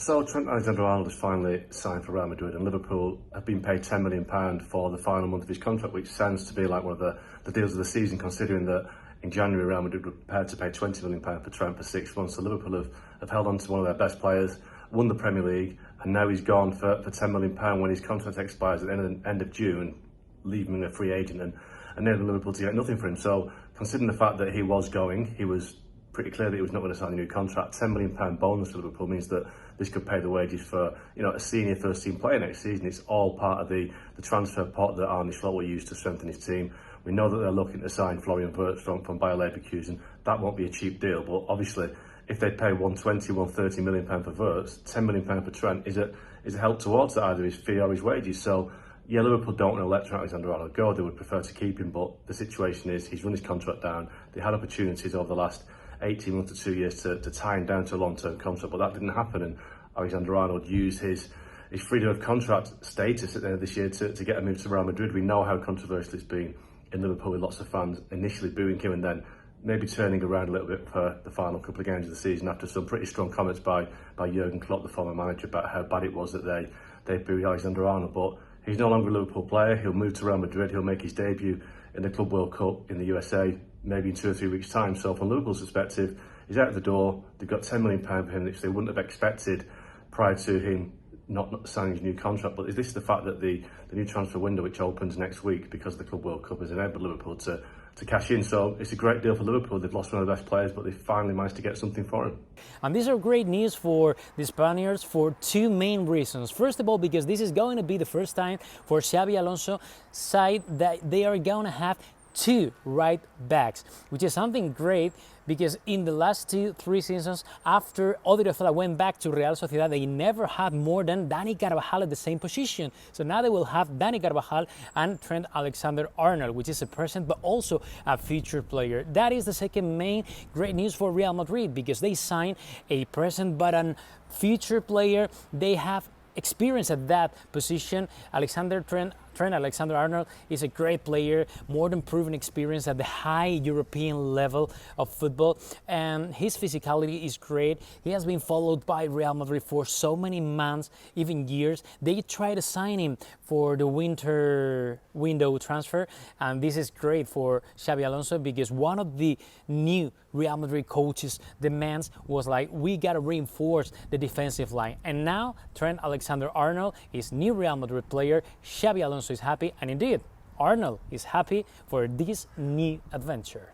So Trent Alexander-Arnold has finally signed for Real Madrid, and Liverpool have been paid £10 million for the final month of his contract, which sounds to be like one of the deals of the season, considering that in January Real Madrid were prepared to pay £20 million for Trent for 6 months. So Liverpool have held on to one of their best players, won the Premier League, and now he's gone for £10 million when his contract expires at the end of June, leaving him a free agent and enabling Liverpool to get nothing for him. So considering the fact that he was going, he was pretty clear that he was not going to sign a new contract. £10 million bonus for Liverpool means that this could pay the wages for, a senior first team player next season. It's all part of the transfer pot that Arne Slot will use to strengthen his team. We know that they're looking to sign Florian Wirtz from Bayer Leverkusen. That won't be a cheap deal, but obviously if they pay 120, 130 million pound for Wirtz, £10 million for Trent is a help towards either his fee or his wages. So yeah, Liverpool don't want to let Trent Alexander-Arnold go. They would prefer to keep him, but the situation is he's run his contract down. They had opportunities over the last 18 months to 2 years to tie him down to a long-term contract, but that didn't happen, and Alexander-Arnold used his freedom of contract status at the end of this year to get a move to Real Madrid. We know how controversial it's been in Liverpool, with lots of fans initially booing him and then maybe turning around a little bit for the final couple of games of the season after some pretty strong comments by Jurgen Klopp, the former manager, about how bad it was that they booed Alexander-Arnold. But he's no longer a Liverpool player. He'll move to Real Madrid. He'll make his debut in the Club World Cup in the USA maybe in 2 or 3 weeks' time. So from Liverpool's perspective, he's out of the door. They've got £10 million for him, which they wouldn't have expected prior to him not signing his new contract. But is this the fact that the new transfer window, which opens next week because of the Club World Cup, has enabled Liverpool to cash in? So it's a great deal for Liverpool. They've lost one of the best players, but they finally managed to get something for him. And these are great news for the Spaniards for two main reasons. First of all, because this is going to be the first time for Xabi Alonso's side that they are going to have two right backs, which is something great, because in the last 2-3 seasons after Odriozola went back to Real Sociedad, they never had more than Dani Carvajal at the same position. So now they will have Dani Carvajal and Trent Alexander-Arnold, which is a present but also a future player. That is the second main great news for Real Madrid, because they signed a present but a future player. They have experience at that position. Trent Alexander-Arnold is a great player, more than proven experience at the high European level of football, and his physicality is great. He has been followed by Real Madrid for so many months, even years. They try to sign him for the winter window transfer, and this is great for Xabi Alonso, because one of the new Real Madrid coaches' demands was like, we got to reinforce the defensive line. And now Trent Alexander-Arnold is new Real Madrid player. Xabi Alonso is happy, and indeed Arnold is happy for this new adventure.